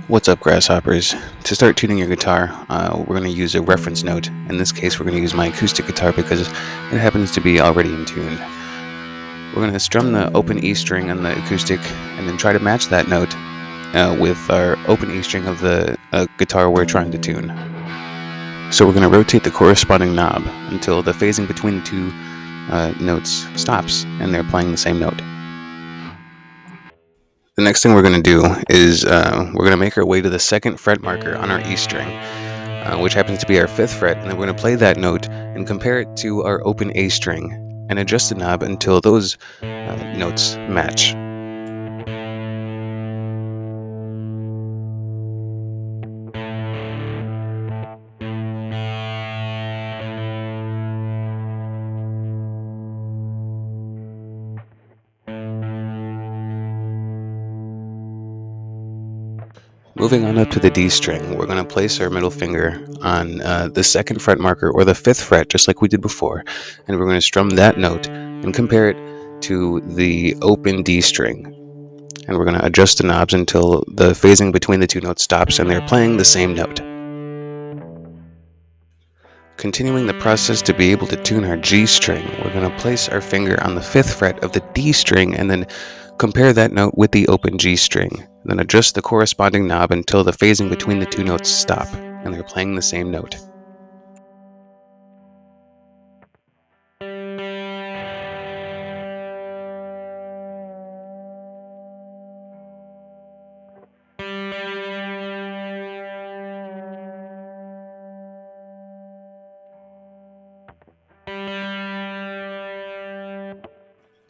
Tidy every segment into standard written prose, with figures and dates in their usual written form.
What's up, grasshoppers? To start tuning your guitar, we're going to use a reference note. In this case, we're going to use my acoustic guitar because it happens to be already in tune. We're going to strum the open E string on the acoustic and then try to match that note with our open E string of the guitar we're trying to tune. So we're going to rotate the corresponding knob until the phasing between the two notes stops and they're playing the same note. The next thing we're going to do is we're going to make our way to the second fret marker on our E string, which happens to be our 5th fret, and then we're going to play that note and compare it to our open A string and adjust the knob until those notes match. Moving on up to the D string, we're going to place our middle finger on the 2nd fret marker or the 5th fret, just like we did before, and we're going to strum that note and compare it to the open D string. And we're going to adjust the knobs until the phasing between the two notes stops and they're playing the same note. Continuing the process to be able to tune our G string, we're going to place our finger on the 5th fret of the D string and then compare that note with the open G string. Then adjust the corresponding knob until the phasing between the two notes stop and they're playing the same note.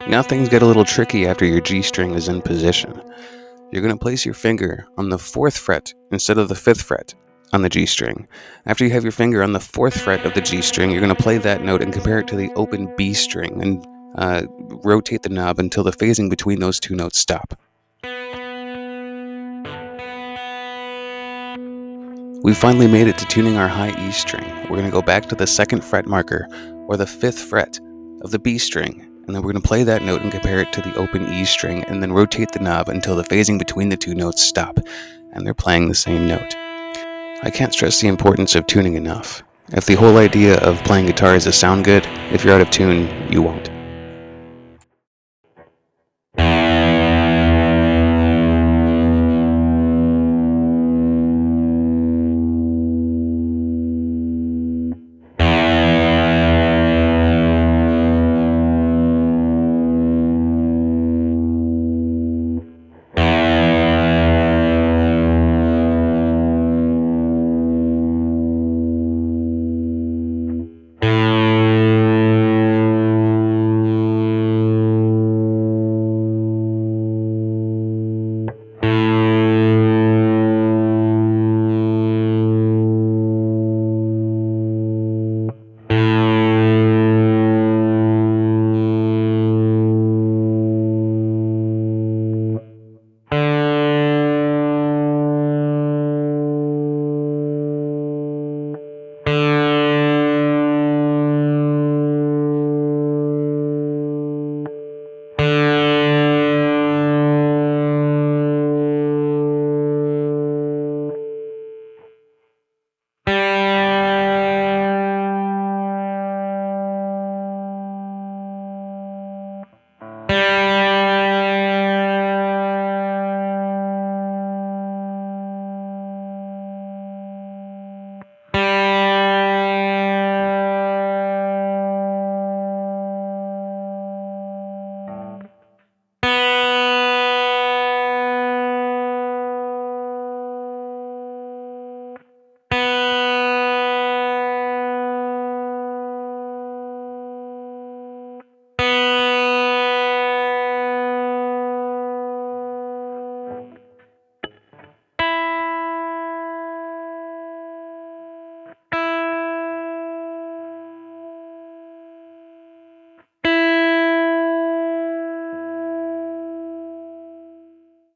Now things get a little tricky after your G string is in position. You're going to place your finger on the 4th fret instead of the 5th fret on the G string. After you have your finger on the 4th fret of the G string, you're going to play that note and compare it to the open B string and rotate the knob until the phasing between those two notes stop. We finally made it to tuning our high E string. We're going to go back to the 2nd fret marker or the 5th fret of the B string, and then we're going to play that note and compare it to the open E string and then rotate the knob until the phasing between the two notes stop and they're playing the same note. I can't stress the importance of tuning enough. If the whole idea of playing guitar is to sound good, if you're out of tune, you won't.